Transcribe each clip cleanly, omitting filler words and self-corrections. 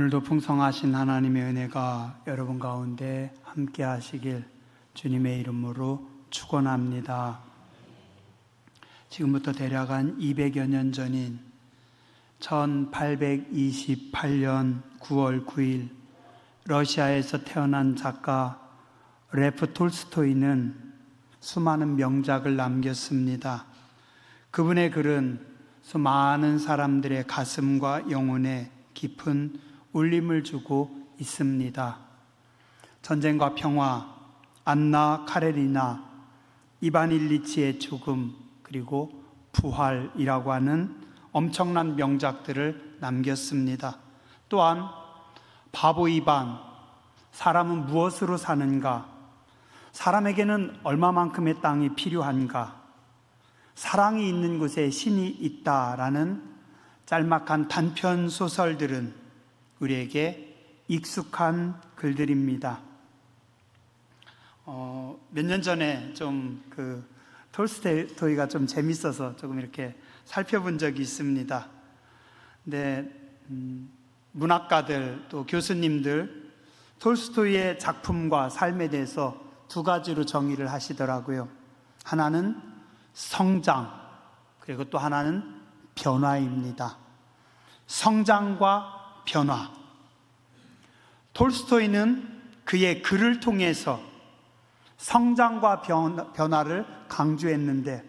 오늘도 풍성하신 하나님의 은혜가 여러분 가운데 함께 하시길 주님의 이름으로 축원합니다. 지금부터 대략 한 200여 년 전인 1828년 9월 9일 러시아에서 태어난 작가 레프 톨스토이는 수많은 명작을 남겼습니다. 그분의 글은 수많은 사람들의 가슴과 영혼에 깊은 울림을 주고 있습니다. 전쟁과 평화, 안나 카레리나, 이반 일리치의 죽음, 그리고 부활이라고 하는 엄청난 명작들을 남겼습니다. 또한 바보 이반, 사람은 무엇으로 사는가, 사람에게는 얼마만큼의 땅이 필요한가, 사랑이 있는 곳에 신이 있다라는 짤막한 단편 소설들은 우리에게 익숙한 글들입니다. 몇 년 전에 톨스토이가 좀 재밌어서 조금 이렇게 살펴본 적이 있습니다. 근데 문학가들 또 교수님들 톨스토이의 작품과 삶에 대해서 두 가지로 정의를 하시더라고요. 하나는 성장, 그리고 또 하나는 변화입니다. 성장과 변화. 톨스토이는 그의 글을 통해서 성장과 변화를 강조했는데,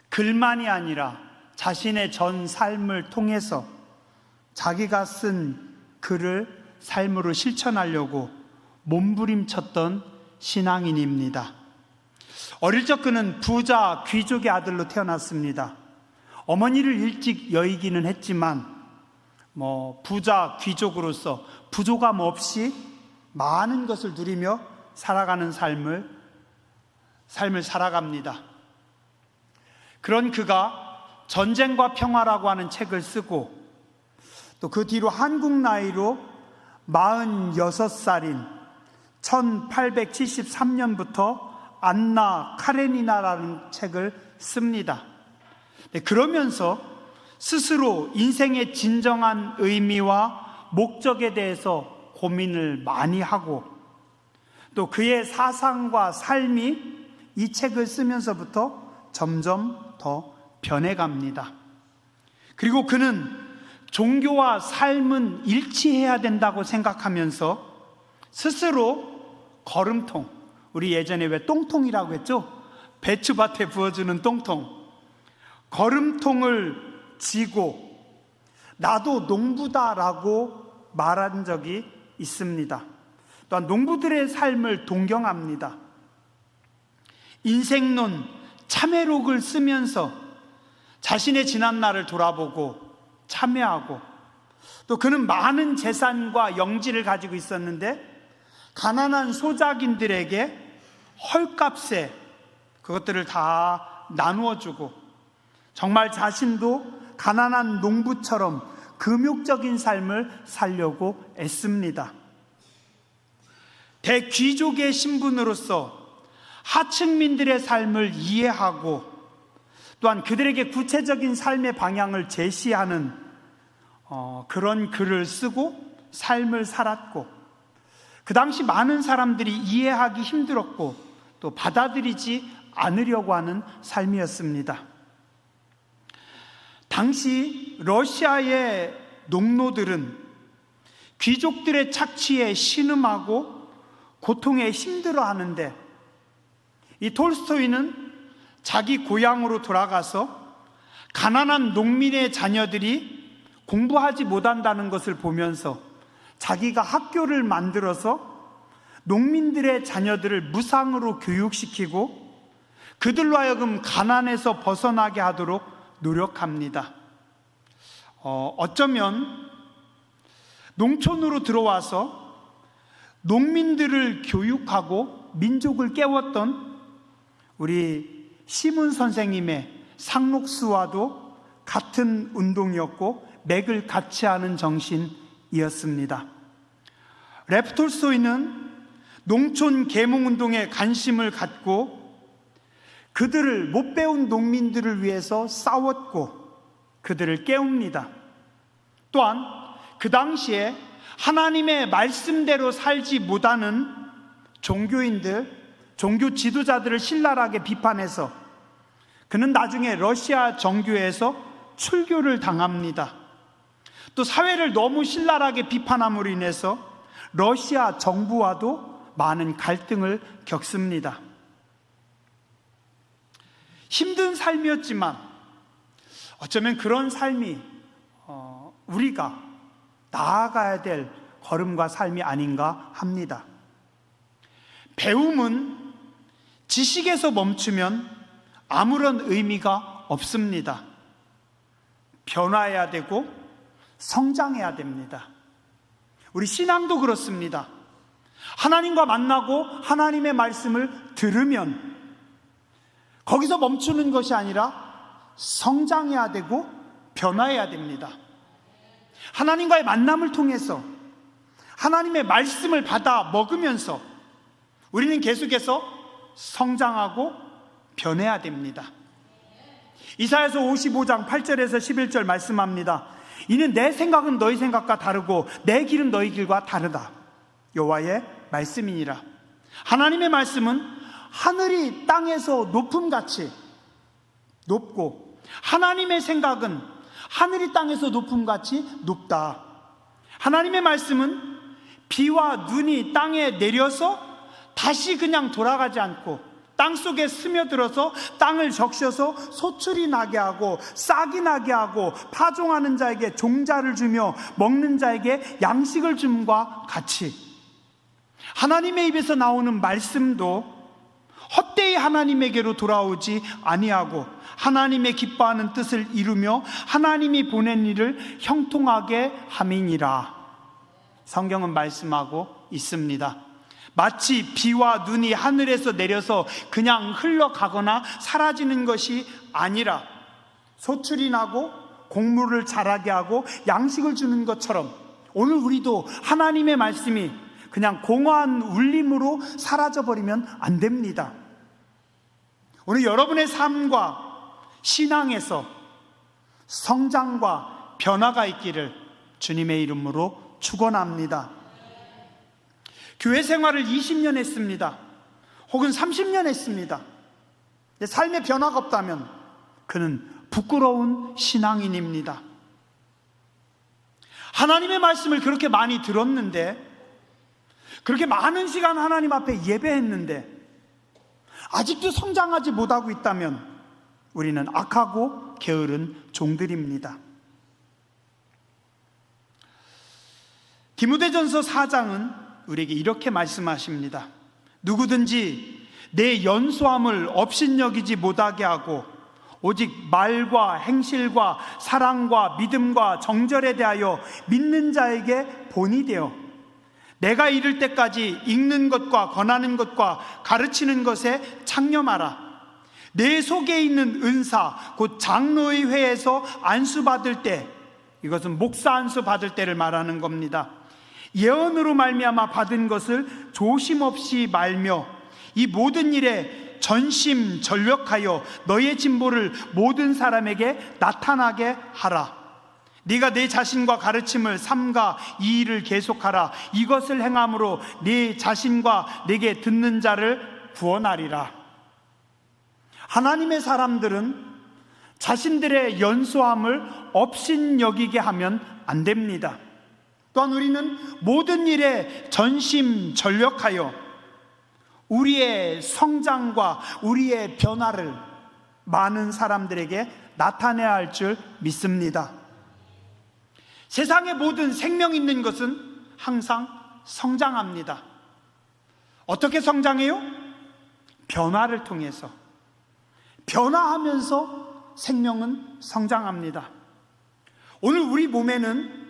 글만이 아니라 자신의 전 삶을 통해서 자기가 쓴 글을 삶으로 실천하려고 몸부림쳤던 신앙인입니다. 어릴 적 그는 부자 귀족의 아들로 태어났습니다. 어머니를 일찍 여의기는 했지만 부자 귀족으로서 부족함 없이 많은 것을 누리며 살아가는 삶을 살아갑니다. 그런 그가 전쟁과 평화라고 하는 책을 쓰고, 또 그 뒤로 한국 나이로 46살인 1873년부터 안나 카레니나라는 책을 씁니다. 그러면서 스스로 인생의 진정한 의미와 목적에 대해서 고민을 많이 하고, 또 그의 사상과 삶이 이 책을 쓰면서부터 점점 더 변해갑니다. 그리고 그는 종교와 삶은 일치해야 된다고 생각하면서 스스로 걸음통, 우리 예전에 왜 똥통이라고 했죠? 배추밭에 부어주는 똥통, 걸음통을 쥐고 나도 농부다라고 말한 적이 있습니다. 또한 농부들의 삶을 동경합니다. 인생론, 참회록을 쓰면서 자신의 지난 날을 돌아보고 참회하고, 또 그는 많은 재산과 영지를 가지고 있었는데 가난한 소작인들에게 헐값에 그것들을 다 나누어 주고, 정말 자신도 가난한 농부처럼 금욕적인 삶을 살려고 애씁니다. 대귀족의 신분으로서 하층민들의 삶을 이해하고, 또한 그들에게 구체적인 삶의 방향을 제시하는 그런 글을 쓰고 삶을 살았고, 그 당시 많은 사람들이 이해하기 힘들었고 또 받아들이지 않으려고 하는 삶이었습니다. 당시 러시아의 농노들은 귀족들의 착취에 신음하고 고통에 힘들어하는데, 이 톨스토이는 자기 고향으로 돌아가서 가난한 농민의 자녀들이 공부하지 못한다는 것을 보면서 자기가 학교를 만들어서 농민들의 자녀들을 무상으로 교육시키고 그들로 하여금 가난에서 벗어나게 하도록 노력합니다. 어쩌면 농촌으로 들어와서 농민들을 교육하고 민족을 깨웠던 우리 시문 선생님의 상록수와도 같은 운동이었고 맥을 같이 하는 정신이었습니다. 레프 톨스토이는 농촌 계몽운동에 관심을 갖고 그들을 못 배운 농민들을 위해서 싸웠고 그들을 깨웁니다. 또한 그 당시에 하나님의 말씀대로 살지 못하는 종교인들, 종교 지도자들을 신랄하게 비판해서 그는 나중에 러시아 정교회에서 출교를 당합니다. 또 사회를 너무 신랄하게 비판함으로 인해서 러시아 정부와도 많은 갈등을 겪습니다. 힘든 삶이었지만 어쩌면 그런 삶이 우리가 나아가야 될 걸음과 삶이 아닌가 합니다. 배움은 지식에서 멈추면 아무런 의미가 없습니다. 변화해야 되고 성장해야 됩니다. 우리 신앙도 그렇습니다. 하나님과 만나고 하나님의 말씀을 들으면 거기서 멈추는 것이 아니라 성장해야 되고 변화해야 됩니다. 하나님과의 만남을 통해서 하나님의 말씀을 받아 먹으면서 우리는 계속해서 성장하고 변해야 됩니다. 이사야서 55장 8절에서 11절 말씀합니다. 이는 내 생각은 너희 생각과 다르고 내 길은 너희 길과 다르다. 여호와의 말씀이니라. 하나님의 말씀은 하늘이 땅에서 높음같이 높고 하나님의 생각은 하늘이 땅에서 높음같이 높다. 하나님의 말씀은 비와 눈이 땅에 내려서 다시 그냥 돌아가지 않고 땅속에 스며들어서 땅을 적셔서 소출이 나게 하고 싹이 나게 하고 파종하는 자에게 종자를 주며 먹는 자에게 양식을 줌과 같이 하나님의 입에서 나오는 말씀도 헛되이 하나님에게로 돌아오지 아니하고 하나님의 기뻐하는 뜻을 이루며 하나님이 보낸 일을 형통하게 함이니라. 성경은 말씀하고 있습니다. 마치 비와 눈이 하늘에서 내려서 그냥 흘러가거나 사라지는 것이 아니라 소출이 나고 곡물을 자라게 하고 양식을 주는 것처럼 오늘 우리도 하나님의 말씀이 그냥 공허한 울림으로 사라져버리면 안 됩니다. 오늘 여러분의 삶과 신앙에서 성장과 변화가 있기를 주님의 이름으로 축원합니다. 교회 생활을 20년 했습니다. 혹은 30년 했습니다. 삶의 변화가 없다면 그는 부끄러운 신앙인입니다. 하나님의 말씀을 그렇게 많이 들었는데, 그렇게 많은 시간 하나님 앞에 예배했는데 아직도 성장하지 못하고 있다면 우리는 악하고 게으른 종들입니다. 디모데전서 4장은 우리에게 이렇게 말씀하십니다. 누구든지 내 연소함을 업신여기지 못하게 하고 오직 말과 행실과 사랑과 믿음과 정절에 대하여 믿는 자에게 본이 되어 내가 이를 때까지 읽는 것과 권하는 것과 가르치는 것에 창념하라. 내 속에 있는 은사 곧 장로의 회에서 안수 받을 때, 이것은 목사 안수 받을 때를 말하는 겁니다. 예언으로 말미암아 받은 것을 조심 없이 말며 이 모든 일에 전심전력하여 너의 진보를 모든 사람에게 나타나게 하라. 네가 내 자신과 가르침을 삼가 이 일을 계속하라. 이것을 행함으로 네 자신과 내게 듣는 자를 구원하리라. 하나님의 사람들은 자신들의 연소함을 업신여기게 하면 안 됩니다. 또한 우리는 모든 일에 전심전력하여 우리의 성장과 우리의 변화를 많은 사람들에게 나타내야 할 줄 믿습니다. 세상의 모든 생명 있는 것은 항상 성장합니다. 어떻게 성장해요? 변화를 통해서. 변화하면서 생명은 성장합니다. 오늘 우리 몸에는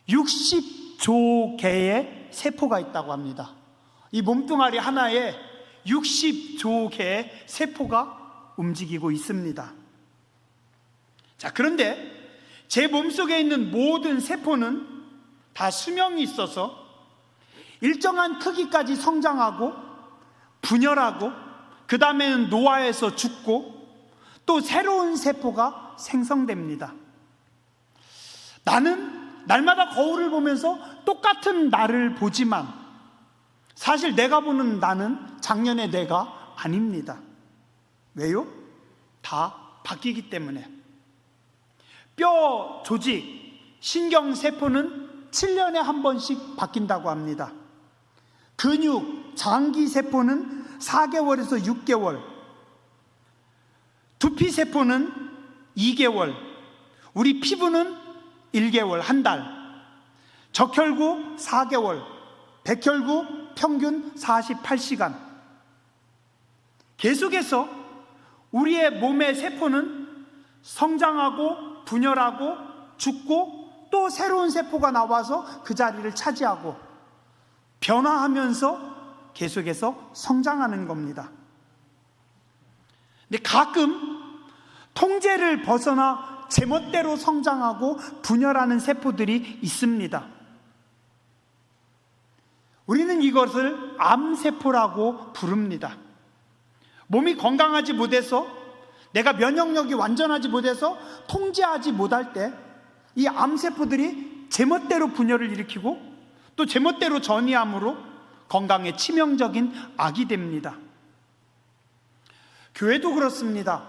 60조 개의 세포가 있다고 합니다. 이 몸뚱아리 하나에 60조 개의 세포가 움직이고 있습니다. 자, 그런데 제 몸속에 있는 모든 세포는 다 수명이 있어서 일정한 크기까지 성장하고 분열하고 그 다음에는 노화해서 죽고 또 새로운 세포가 생성됩니다. 나는 날마다 거울을 보면서 똑같은 나를 보지만 사실 내가 보는 나는 작년의 내가 아닙니다. 왜요? 다 바뀌기 때문에. 뼈 조직, 신경세포는 7년에 한 번씩 바뀐다고 합니다. 근육, 장기세포는 4개월에서 6개월, 두피세포는 2개월, 우리 피부는 1개월, 한 달, 적혈구 4개월, 백혈구 평균 48시간. 계속해서 우리의 몸의 세포는 성장하고 분열하고 죽고 또 새로운 세포가 나와서 그 자리를 차지하고 변화하면서 계속해서 성장하는 겁니다. 근데 가끔 통제를 벗어나 제멋대로 성장하고 분열하는 세포들이 있습니다. 우리는 이것을 암세포라고 부릅니다. 몸이 건강하지 못해서, 내가 면역력이 완전하지 못해서 통제하지 못할 때 이 암세포들이 제멋대로 분열을 일으키고 또 제멋대로 전이함으로 건강에 치명적인 악이 됩니다. 교회도 그렇습니다.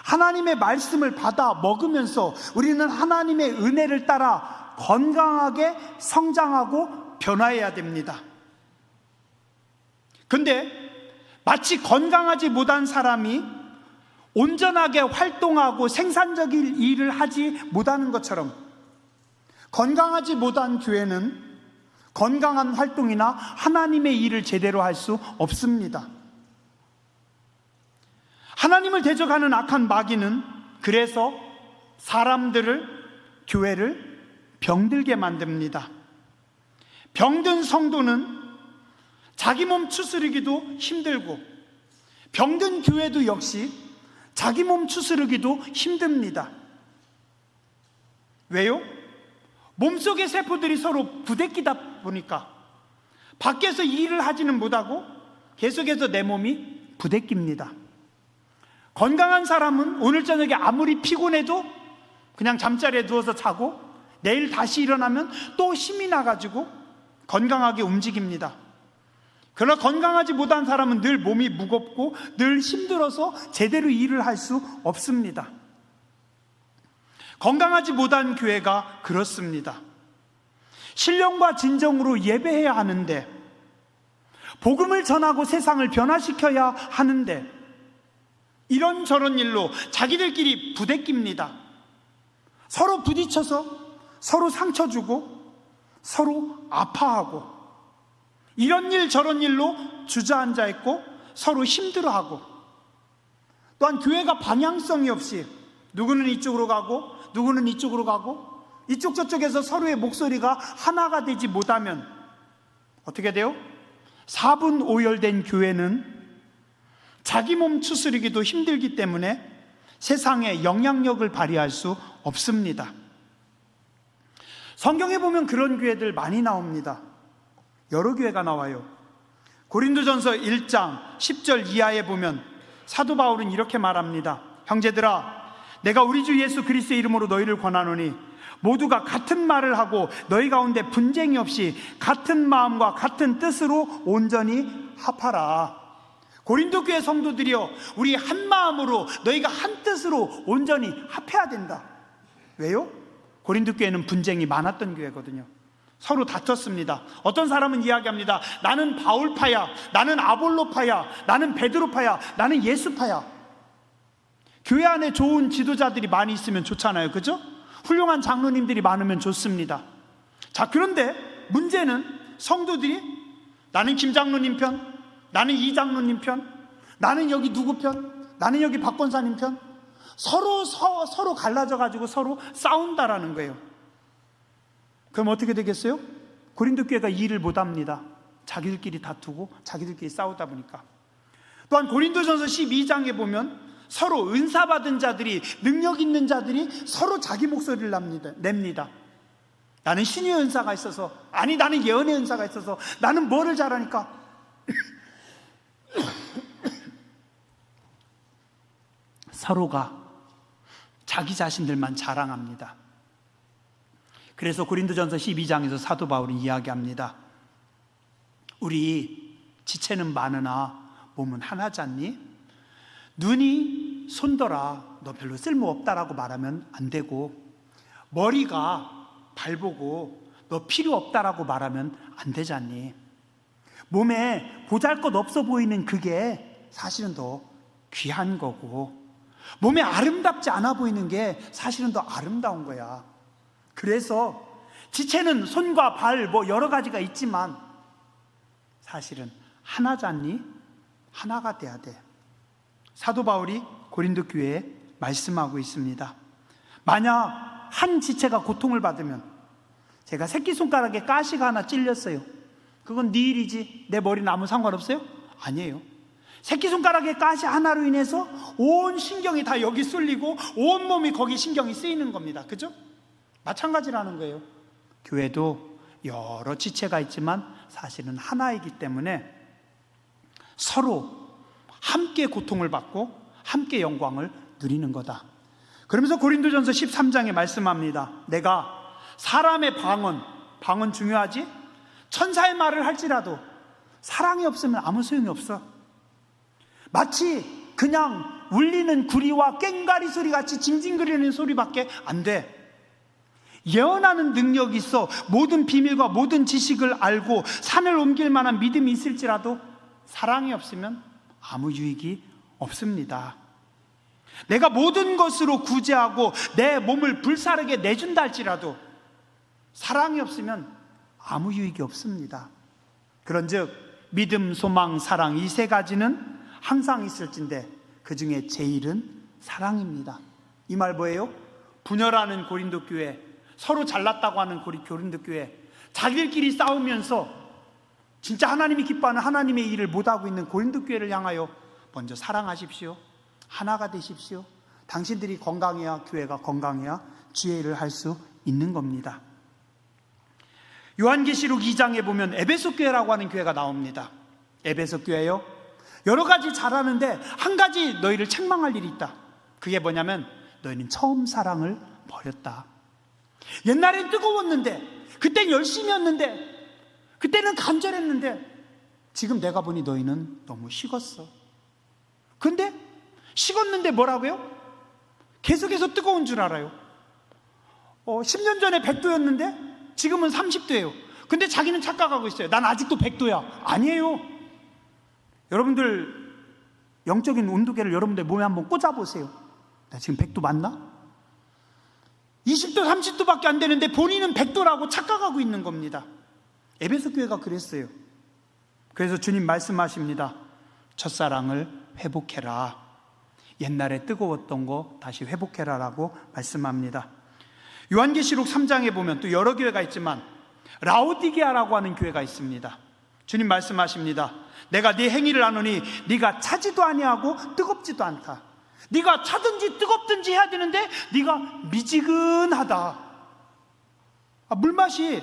하나님의 말씀을 받아 먹으면서 우리는 하나님의 은혜를 따라 건강하게 성장하고 변화해야 됩니다. 근데 마치 건강하지 못한 사람이 온전하게 활동하고 생산적인 일을 하지 못하는 것처럼 건강하지 못한 교회는 건강한 활동이나 하나님의 일을 제대로 할 수 없습니다. 하나님을 대적하는 악한 마귀는 그래서 사람들을, 교회를 병들게 만듭니다. 병든 성도는 자기 몸 추스르기도 힘들고, 병든 교회도 역시 자기 몸 추스르기도 힘듭니다. 왜요? 몸속의 세포들이 서로 부대끼다 보니까 밖에서 일을 하지는 못하고 계속해서 내 몸이 부대낍니다. 건강한 사람은 오늘 저녁에 아무리 피곤해도 그냥 잠자리에 누워서 자고 내일 다시 일어나면 또 힘이 나가지고 건강하게 움직입니다. 그러나 건강하지 못한 사람은 늘 몸이 무겁고 늘 힘들어서 제대로 일을 할 수 없습니다. 건강하지 못한 교회가 그렇습니다. 신령과 진정으로 예배해야 하는데, 복음을 전하고 세상을 변화시켜야 하는데 이런저런 일로 자기들끼리 부대낍니다. 서로 부딪혀서 서로 상처 주고 서로 아파하고 이런 일 저런 일로 주저앉아 있고 서로 힘들어하고, 또한 교회가 방향성이 없이 누구는 이쪽으로 가고 누구는 이쪽으로 가고 이쪽 저쪽에서 서로의 목소리가 하나가 되지 못하면 어떻게 돼요? 사분오열된 교회는 자기 몸 추스리기도 힘들기 때문에 세상에 영향력을 발휘할 수 없습니다. 성경에 보면 그런 교회들 많이 나옵니다. 여러 교회가 나와요. 고린도전서 1장 10절 이하에 보면 사도 바울은 이렇게 말합니다. 형제들아, 내가 우리 주 예수 그리스도의 이름으로 너희를 권하노니 모두가 같은 말을 하고 너희 가운데 분쟁이 없이 같은 마음과 같은 뜻으로 온전히 합하라. 고린도 교회 성도들이여, 우리 한 마음으로 너희가 한 뜻으로 온전히 합해야 된다. 왜요? 고린도 교회는 분쟁이 많았던 교회거든요. 서로 다퉜습니다. 어떤 사람은 이야기합니다. 나는 바울파야, 나는 아볼로파야, 나는 베드로파야, 나는 예수파야. 교회 안에 좋은 지도자들이 많이 있으면 좋잖아요, 그죠? 훌륭한 장로님들이 많으면 좋습니다. 자, 그런데 문제는 성도들이 나는 김 장로님 편, 나는 이 장로님 편, 나는 여기 누구 편, 나는 여기 박 권사님 편, 서로 갈라져 가지고 서로 싸운다라는 거예요. 그럼 어떻게 되겠어요? 고린도 교회가 일을 못합니다. 자기들끼리 다투고 자기들끼리 싸우다 보니까. 또한 고린도전서 12장에 보면 서로 은사 받은 자들이, 능력 있는 자들이 서로 자기 목소리를 냅니다. 나는 신의 은사가 있어서, 아니 나는 예언의 은사가 있어서, 나는 뭐를 잘하니까. 서로가 자기 자신들만 자랑합니다. 그래서 고린도전서 12장에서 사도 바울이 이야기합니다. 우리 지체는 많으나 몸은 하나잖니? 눈이 손더라 너 별로 쓸모없다라고 말하면 안 되고, 머리가 발 보고 너 필요 없다라고 말하면 안 되잖니? 몸에 보잘것없어 보이는 그게 사실은 더 귀한 거고, 몸에 아름답지 않아 보이는 게 사실은 더 아름다운 거야. 그래서 지체는 손과 발 뭐 여러 가지가 있지만 사실은 하나잖니? 하나가 돼야 돼. 사도 바울이 고린도 교회에 말씀하고 있습니다. 만약 한 지체가 고통을 받으면, 제가 새끼손가락에 가시가 하나 찔렸어요. 그건 네 일이지 내 머리는 아무 상관없어요? 아니에요. 새끼손가락에 가시 하나로 인해서 온 신경이 다 여기 쏠리고 온 몸이 거기 신경이 쓰이는 겁니다. 그죠? 마찬가지라는 거예요. 교회도 여러 지체가 있지만 사실은 하나이기 때문에 서로 함께 고통을 받고 함께 영광을 누리는 거다. 그러면서 고린도전서 13장에 말씀합니다. 내가 사람의 방언 중요하지? 천사의 말을 할지라도 사랑이 없으면 아무 소용이 없어. 마치 그냥 울리는 구리와 꽹과리 소리 같이 징징거리는 소리밖에 안 돼. 예언하는 능력이 있어 모든 비밀과 모든 지식을 알고 산을 옮길 만한 믿음이 있을지라도 사랑이 없으면 아무 유익이 없습니다. 내가 모든 것으로 구제하고 내 몸을 불사르게 내준다 할지라도 사랑이 없으면 아무 유익이 없습니다. 그런즉 믿음, 소망, 사랑 이 세 가지는 항상 있을진데 그 중에 제일은 사랑입니다. 이 말 뭐예요? 분열하는 고린도 교회, 서로 잘났다고 하는 고린도 교회, 자기들끼리 싸우면서 진짜 하나님이 기뻐하는 하나님의 일을 못하고 있는 고린도 교회를 향하여 먼저 사랑하십시오. 하나가 되십시오. 당신들이 건강해야 교회가 건강해야 주의 일을 할 수 있는 겁니다. 요한계시록 2장에 보면 에베소 교회라고 하는 교회가 나옵니다. 에베소 교회요, 여러 가지 잘하는데 한 가지 너희를 책망할 일이 있다. 그게 뭐냐면 너희는 처음 사랑을 버렸다. 옛날엔 뜨거웠는데, 그땐 열심히 했는데, 그때는 간절했는데 지금 내가 보니 너희는 너무 식었어. 근데 식었는데 뭐라고요? 계속해서 뜨거운 줄 알아요. 10년 전에 100도였는데 지금은 30도예요. 근데 자기는 착각하고 있어요. 난 아직도 100도야. 아니에요. 여러분들 영적인 온도계를 여러분들 몸에 한번 꽂아보세요. 나 지금 100도 맞나? 20도 30도밖에 안 되는데 본인은 100도라고 착각하고 있는 겁니다. 에베소 교회가 그랬어요. 그래서 주님 말씀하십니다. 첫사랑을 회복해라. 옛날에 뜨거웠던 거 다시 회복해라 라고 말씀합니다. 요한계시록 3장에 보면 또 여러 교회가 있지만 라오디게아라고 하는 교회가 있습니다. 주님 말씀하십니다. 내가 네 행위를 아노니 네가 차지도 아니하고 뜨겁지도 않다. 네가 차든지 뜨겁든지 해야 되는데 네가 미지근하다. 물맛이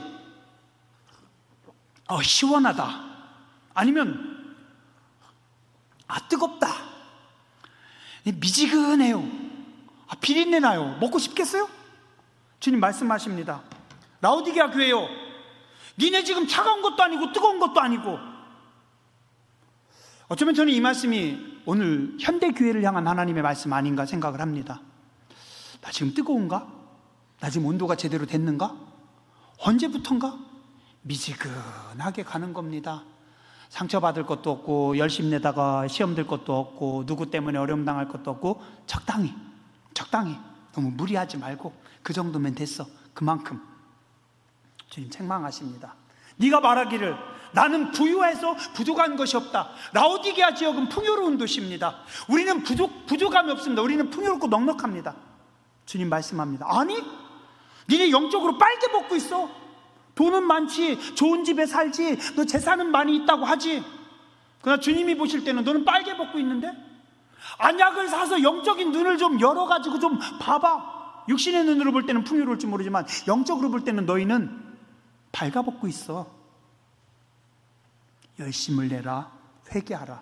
시원하다. 아니면 뜨겁다. 미지근해요. 비린내 나요. 먹고 싶겠어요? 주님 말씀하십니다. 라오디게아 교회요, 니네 지금 차가운 것도 아니고 뜨거운 것도 아니고. 어쩌면 저는 이 말씀이 오늘 현대 교회를 향한 하나님의 말씀 아닌가 생각을 합니다. 나 지금 뜨거운가? 나 지금 온도가 제대로 됐는가? 언제부턴가? 미지근하게 가는 겁니다. 상처받을 것도 없고 열심히 내다가 시험 들 것도 없고 누구 때문에 어려움 당할 것도 없고 적당히 너무 무리하지 말고 그 정도면 됐어. 그만큼. 주님 책망하십니다. 네가 말하기를 나는 부유해서 부족한 것이 없다. 라오디게아 지역은 풍요로운 도시입니다. 우리는 부족함이 없습니다. 우리는 풍요롭고 넉넉합니다. 주님 말씀합니다. 아니, 니네 영적으로 빨개 먹고 있어. 돈은 많지, 좋은 집에 살지, 너 재산은 많이 있다고 하지. 그러나 주님이 보실 때는 너는 빨개 먹고 있는데, 안약을 사서 영적인 눈을 좀 열어가지고 좀 봐봐. 육신의 눈으로 볼 때는 풍요로울지 모르지만 영적으로 볼 때는 너희는 발가벗고 있어. 열심을 내라, 회개하라.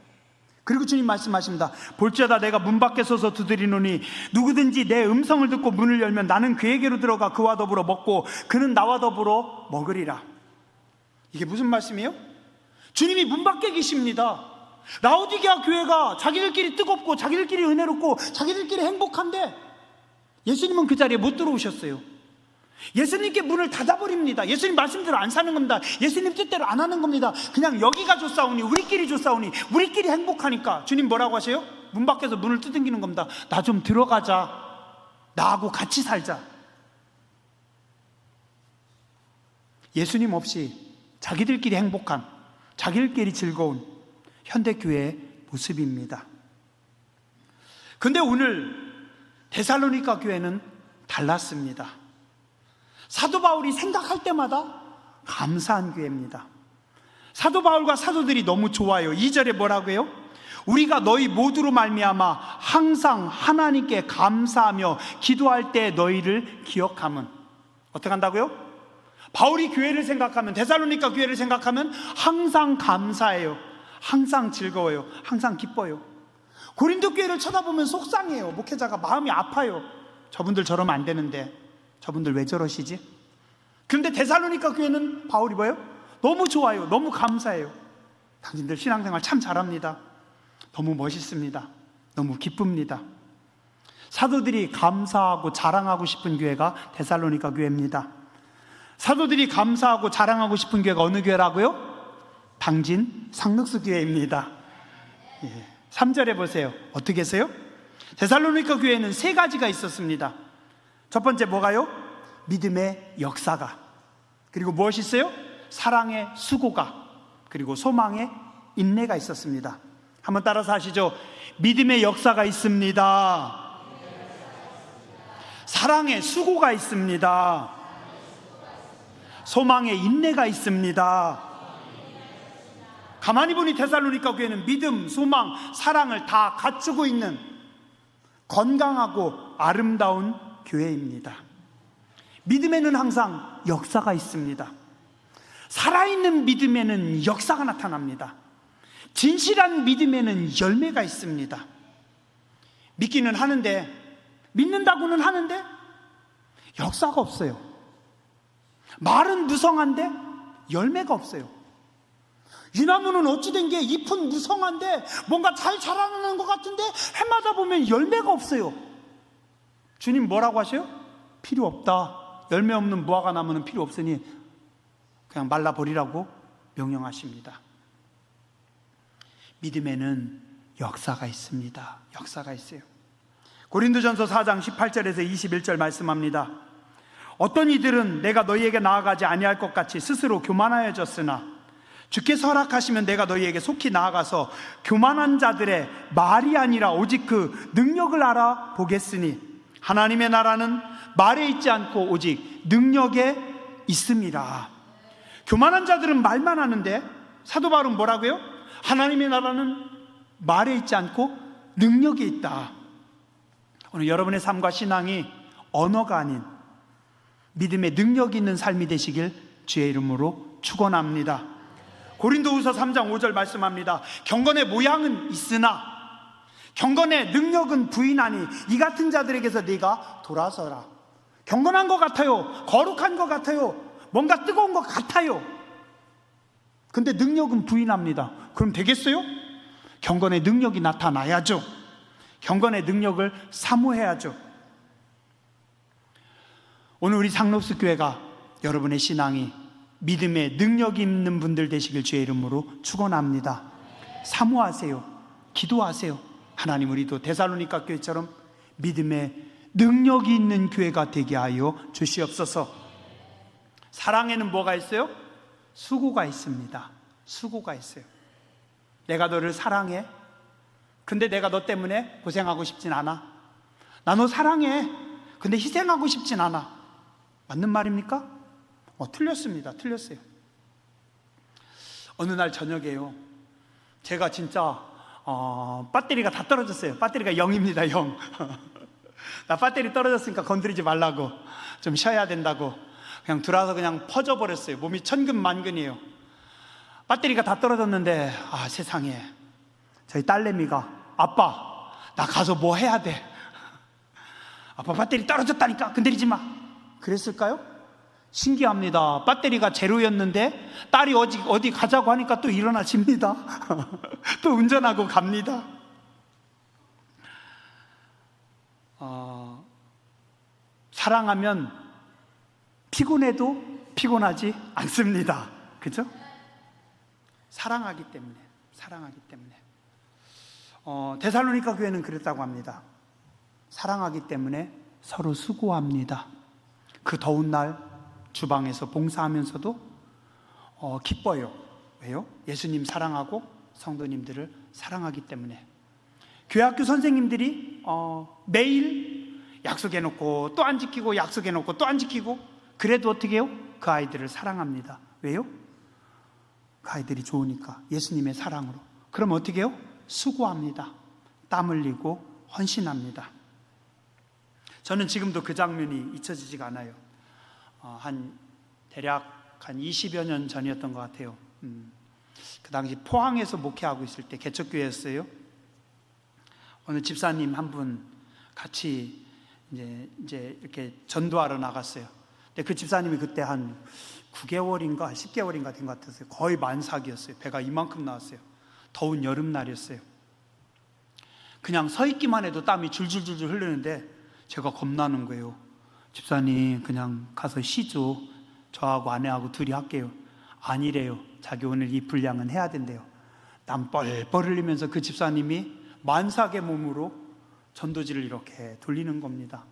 그리고 주님 말씀하십니다. 볼지어다 내가 문 밖에 서서 두드리노니 누구든지 내 음성을 듣고 문을 열면 나는 그에게로 들어가 그와 더불어 먹고 그는 나와 더불어 먹으리라. 이게 무슨 말씀이에요? 주님이 문 밖에 계십니다. 라오디게아 교회가 자기들끼리 뜨겁고 자기들끼리 은혜롭고 자기들끼리 행복한데 예수님은 그 자리에 못 들어오셨어요. 예수님께 문을 닫아버립니다. 예수님 말씀대로 안 사는 겁니다. 예수님 뜻대로 안 하는 겁니다. 그냥 여기가 좋사오니 우리끼리 좋사오니 우리끼리 행복하니까 주님 뭐라고 하세요? 문 밖에서 문을 두들기는 겁니다. 나 좀 들어가자. 나하고 같이 살자. 예수님 없이 자기들끼리 행복한, 자기들끼리 즐거운 현대교회의 모습입니다. 근데 오늘 데살로니가 교회는 달랐습니다. 사도 바울이 생각할 때마다 감사한 교회입니다. 사도 바울과 사도들이 너무 좋아요. 2절에 뭐라고 해요? 우리가 너희 모두로 말미암아 항상 하나님께 감사하며 기도할 때 너희를 기억함은. 어떻게 한다고요? 바울이 교회를 생각하면, 데살로니가 교회를 생각하면 항상 감사해요. 항상 즐거워요. 항상 기뻐요. 고린도 교회를 쳐다보면 속상해요. 목회자가 마음이 아파요. 저분들 저러면 안 되는데 저분들 왜 저러시지? 그런데 데살로니가 교회는 바울이 뭐예요? 너무 좋아요. 너무 감사해요. 당신들 신앙생활 참 잘합니다. 너무 멋있습니다. 너무 기쁩니다. 사도들이 감사하고 자랑하고 싶은 교회가 데살로니가 교회입니다. 사도들이 감사하고 자랑하고 싶은 교회가 어느 교회라고요? 당진 상록수 교회입니다. 3절에 보세요. 어떻게 했어요? 데살로니가 교회에는 3가지가 있었습니다. 첫 번째 뭐가요? 믿음의 역사가, 그리고 무엇이 있어요? 사랑의 수고가, 그리고 소망의 인내가 있었습니다. 한번 따라서 하시죠. 믿음의 역사가 있습니다. 사랑의 수고가 있습니다. 소망의 인내가 있습니다. 가만히 보니 데살로니가 교회는 믿음, 소망, 사랑을 다 갖추고 있는 건강하고 아름다운 교회입니다. 믿음에는 항상 역사가 있습니다. 살아있는 믿음에는 역사가 나타납니다. 진실한 믿음에는 열매가 있습니다. 믿기는 하는데, 믿는다고는 하는데 역사가 없어요. 말은 무성한데 열매가 없어요. 이 나무는 어찌된 게 잎은 무성한데 뭔가 잘 자라나는 것 같은데 해마다 보면 열매가 없어요. 주님 뭐라고 하셔요? 필요 없다. 열매 없는 무화과 나무는 필요 없으니 그냥 말라버리라고 명령하십니다. 믿음에는 역사가 있습니다. 역사가 있어요. 고린도전서 4장 18절에서 21절 말씀합니다. 어떤 이들은 내가 너희에게 나아가지 아니할 것 같이 스스로 교만하여졌으나 주께서 허락하시면 내가 너희에게 속히 나아가서 교만한 자들의 말이 아니라 오직 그 능력을 알아보겠으니 하나님의 나라는 말에 있지 않고 오직 능력에 있습니다. 교만한 자들은 말만 하는데 사도 바울은 뭐라고요? 하나님의 나라는 말에 있지 않고 능력이 있다. 오늘 여러분의 삶과 신앙이 언어가 아닌 믿음의 능력이 있는 삶이 되시길 주의 이름으로 축원합니다. 고린도후서 3장 5절 말씀합니다. 경건의 모양은 있으나 경건의 능력은 부인하니 이 같은 자들에게서 네가 돌아서라. 경건한 것 같아요. 거룩한 것 같아요. 뭔가 뜨거운 것 같아요. 근데 능력은 부인합니다. 그럼 되겠어요? 경건의 능력이 나타나야죠. 경건의 능력을 사모해야죠. 오늘 우리 상록수 교회가 여러분의 신앙이 믿음의 능력이 있는 분들 되시길 주의 이름으로 축원합니다. 사모하세요. 기도하세요. 하나님, 우리도 데살로니가 교회처럼 믿음의 능력이 있는 교회가 되게 하여 주시옵소서. 사랑에는 뭐가 있어요? 수고가 있습니다. 수고가 있어요. 내가 너를 사랑해. 근데 내가 너 때문에 고생하고 싶진 않아. 나 너 사랑해. 근데 희생하고 싶진 않아. 맞는 말입니까? 틀렸습니다. 틀렸어요. 어느 날 저녁에요, 제가 진짜 배터리가 다 떨어졌어요. 배터리가 0입니다. 0. 나 배터리 떨어졌으니까 건드리지 말라고, 좀 쉬어야 된다고 그냥 들어와서 그냥 퍼져버렸어요. 몸이 천근만근이에요. 배터리가 다 떨어졌는데 세상에 저희 딸내미가 아빠, 나 가서 뭐 해야 돼? 아빠 배터리 떨어졌다니까 건드리지 마. 그랬을까요? 신기합니다. 배터리가 제로였는데 딸이 어디 가자고 하니까 또 일어나집니다. 또 운전하고 갑니다. 사랑하면 피곤해도 피곤하지 않습니다. 그죠? 사랑하기 때문에. 데살로니가 교회는 그랬다고 합니다. 사랑하기 때문에 서로 수고합니다. 그 더운 날 주방에서 봉사하면서도 기뻐요. 왜요? 예수님 사랑하고 성도님들을 사랑하기 때문에. 교회학교 선생님들이 매일 약속해놓고 또 안 지키고, 약속해놓고 또 안 지키고, 그래도 어떻게 해요? 그 아이들을 사랑합니다. 왜요? 그 아이들이 좋으니까, 예수님의 사랑으로. 그럼 어떻게 해요? 수고합니다. 땀 흘리고 헌신합니다. 저는 지금도 그 장면이 잊혀지지가 않아요. 대략 한 20여 년 전이었던 것 같아요. 그 당시 포항에서 목회하고 있을 때, 개척교회였어요. 어느 집사님 한 분 같이 이제 이렇게 전도하러 나갔어요. 근데 그 집사님이 그때 한 9개월인가 10개월인가 된 것 같았어요. 거의 만삭이었어요. 배가 이만큼 나왔어요. 더운 여름날이었어요. 그냥 서 있기만 해도 땀이 줄줄줄줄 흐르는데 제가 겁나는 거예요. 집사님 그냥 가서 쉬죠. 저하고 아내하고 둘이 할게요. 아니래요. 자기 오늘 이 분량은 해야 된대요. 땀 뻘뻘 흘리면서 그 집사님이 만삭의 몸으로 전도지를 이렇게 돌리는 겁니다.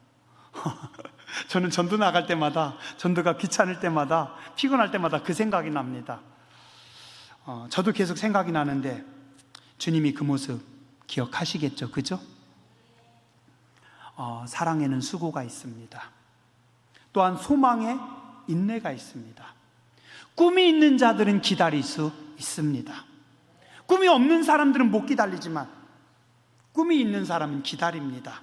저는 전도 나갈 때마다, 전도가 귀찮을 때마다, 피곤할 때마다 그 생각이 납니다. 저도 계속 생각이 나는데 주님이 그 모습 기억하시겠죠? 그죠? 사랑에는 수고가 있습니다. 또한 소망에 인내가 있습니다. 꿈이 있는 자들은 기다릴 수 있습니다. 꿈이 없는 사람들은 못 기다리지만 꿈이 있는 사람은 기다립니다.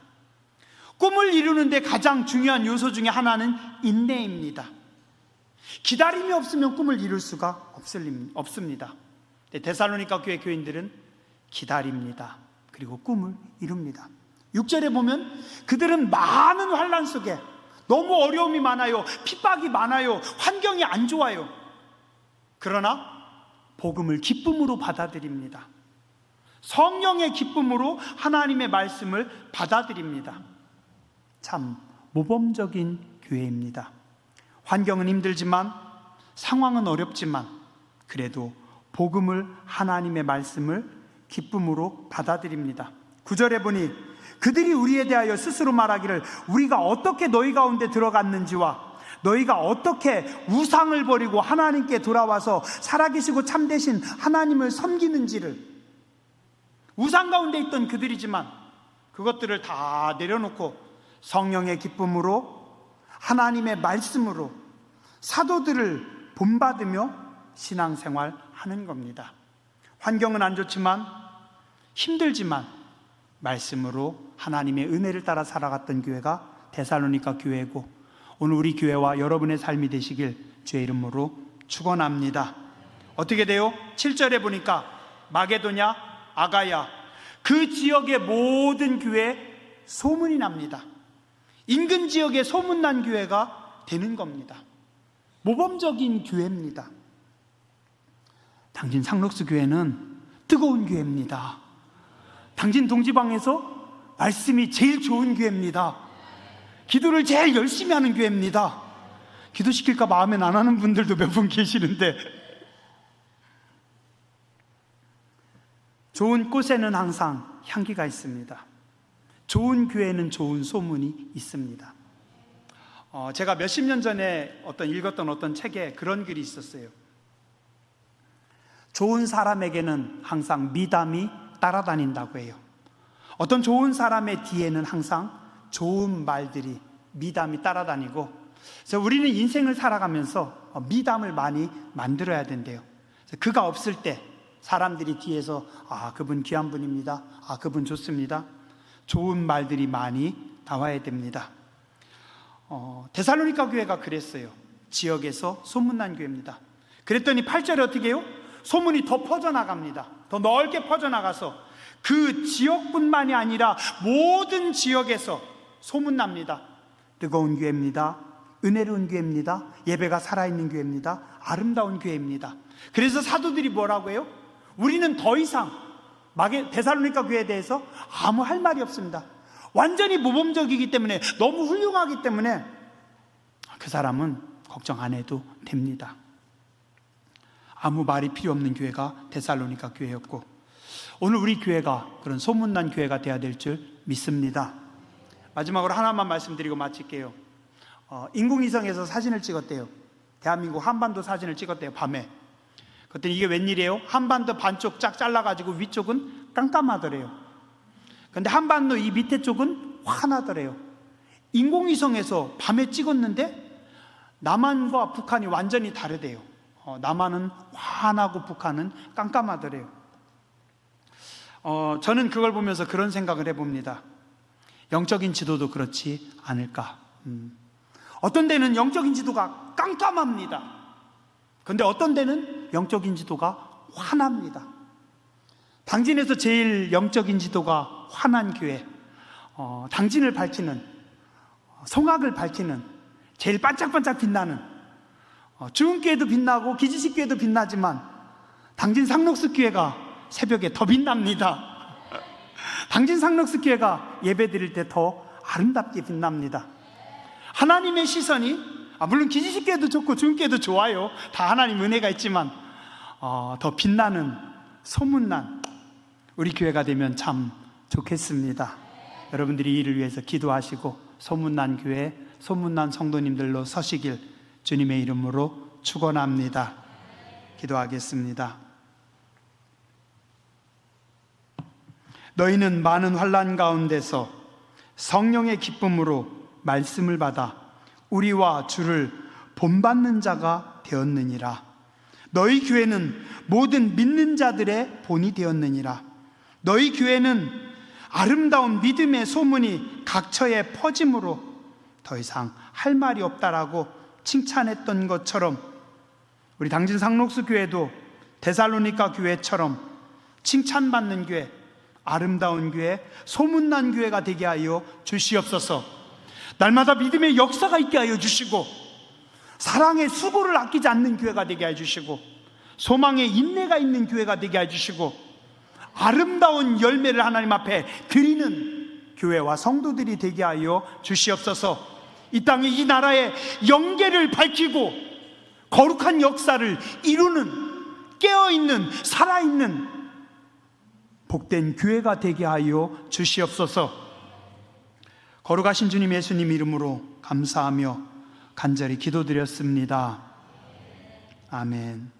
꿈을 이루는데 가장 중요한 요소 중에 하나는 인내입니다. 기다림이 없으면 꿈을 이룰 수가 없습니다. 데살로니가 교회 교인들은 기다립니다. 그리고 꿈을 이룹니다. 6절에 보면 그들은 많은 환난 속에, 너무 어려움이 많아요, 핍박이 많아요, 환경이 안 좋아요. 그러나 복음을 기쁨으로 받아들입니다. 성령의 기쁨으로 하나님의 말씀을 받아들입니다. 참 모범적인 교회입니다. 환경은 힘들지만, 상황은 어렵지만, 그래도 복음을, 하나님의 말씀을 기쁨으로 받아들입니다. 9절에 보니 그들이 우리에 대하여 스스로 말하기를 우리가 어떻게 너희 가운데 들어갔는지와 너희가 어떻게 우상을 버리고 하나님께 돌아와서 살아계시고 참되신 하나님을 섬기는지를. 우상 가운데 있던 그들이지만 그것들을 다 내려놓고 성령의 기쁨으로, 하나님의 말씀으로 사도들을 본받으며 신앙생활 하는 겁니다. 환경은 안 좋지만, 힘들지만 말씀으로 하나님의 은혜를 따라 살아갔던 교회가 데살로니가 교회고, 오늘 우리 교회와 여러분의 삶이 되시길 주의 이름으로 축원합니다. 어떻게 돼요? 7절에 보니까 마게도냐, 아가야, 그 지역의 모든 교회에 소문이 납니다. 인근 지역에 소문난 교회가 되는 겁니다. 모범적인 교회입니다. 당진 상록수 교회는 뜨거운 교회입니다. 당진 동지방에서 말씀이 제일 좋은 교회입니다. 기도를 제일 열심히 하는 교회입니다. 기도시킬까 마음에 안 하는 분들도 몇 분 계시는데, 좋은 꽃에는 항상 향기가 있습니다. 좋은 교회는 좋은 소문이 있습니다. 제가 몇십 년 전에 읽었던 어떤 책에 그런 글이 있었어요. 좋은 사람에게는 항상 미담이 따라다닌다고 해요. 어떤 좋은 사람의 뒤에는 항상 좋은 말들이, 미담이 따라다니고, 그래서 우리는 인생을 살아가면서 미담을 많이 만들어야 된대요. 그가 없을 때 사람들이 뒤에서 그분 귀한 분입니다, 그분 좋습니다, 좋은 말들이 많이 나와야 됩니다. 데살로니가 교회가 그랬어요. 지역에서 소문난 교회입니다. 그랬더니 8절에 어떻게 해요? 소문이 더 퍼져나갑니다. 더 넓게 퍼져나가서 그 지역뿐만이 아니라 모든 지역에서 소문납니다. 뜨거운 교회입니다. 은혜로운 교회입니다. 예배가 살아있는 교회입니다. 아름다운 교회입니다. 그래서 사도들이 뭐라고 해요? 우리는 더 이상 데살로니가 교회에 대해서 아무 할 말이 없습니다. 완전히 모범적이기 때문에, 너무 훌륭하기 때문에 그 사람은 걱정 안 해도 됩니다. 아무 말이 필요 없는 교회가 데살로니가 교회였고, 오늘 우리 교회가 그런 소문난 교회가 되어야 될 줄 믿습니다. 마지막으로 하나만 말씀드리고 마칠게요. 인공위성에서 사진을 찍었대요. 대한민국 한반도 사진을 찍었대요, 밤에. 그랬더니 이게 웬일이에요? 한반도 반쪽 쫙 잘라가지고 위쪽은 깜깜하더래요. 근데 한반도 이 밑에 쪽은 환하더래요. 인공위성에서 밤에 찍었는데 남한과 북한이 완전히 다르대요. 남한은 환하고 북한은 깜깜하더래요. 저는 그걸 보면서 그런 생각을 해봅니다. 영적인 지도도 그렇지 않을까. 어떤 데는 영적인 지도가 깜깜합니다. 그런데 어떤 데는 영적인 지도가 환합니다. 당진에서 제일 영적인 지도가 환한 교회, 당진을 밝히는, 성악을 밝히는, 제일 반짝반짝 빛나는, 주은교회도 빛나고 기지식교회도 빛나지만 당진 상록수 교회가 새벽에 더 빛납니다. 당진 상록수 교회가 예배 드릴 때 더 아름답게 빛납니다. 하나님의 시선이, 물론 기지식교회도 좋고 주은교회도 좋아요. 다 하나님 은혜가 있지만 더 빛나는, 소문난 우리 교회가 되면 참 좋겠습니다. 여러분들이 이를 위해서 기도하시고 소문난 교회, 소문난 성도님들로 서시길 주님의 이름으로 축원합니다. 기도하겠습니다. 너희는 많은 환난 가운데서 성령의 기쁨으로 말씀을 받아 우리와 주를 본받는 자가 되었느니라. 너희 교회는 모든 믿는 자들의 본이 되었느니라. 너희 교회는 아름다운 믿음의 소문이 각처에 퍼짐으로 더 이상 할 말이 없다라고 칭찬했던 것처럼, 우리 당진 상록수 교회도 데살로니가 교회처럼 칭찬받는 교회, 아름다운 교회, 소문난 교회가 되게 하여 주시옵소서. 날마다 믿음의 역사가 있게 하여 주시고, 사랑의 수고를 아끼지 않는 교회가 되게 해주시고, 소망의 인내가 있는 교회가 되게 해주시고, 아름다운 열매를 하나님 앞에 드리는 교회와 성도들이 되게 하여 주시옵소서. 이 땅에, 이 나라의 영계를 밝히고 거룩한 역사를 이루는, 깨어있는, 살아있는 복된 교회가 되게 하여 주시옵소서. 거룩하신 주님 예수님 이름으로 감사하며 간절히 기도드렸습니다. 아멘.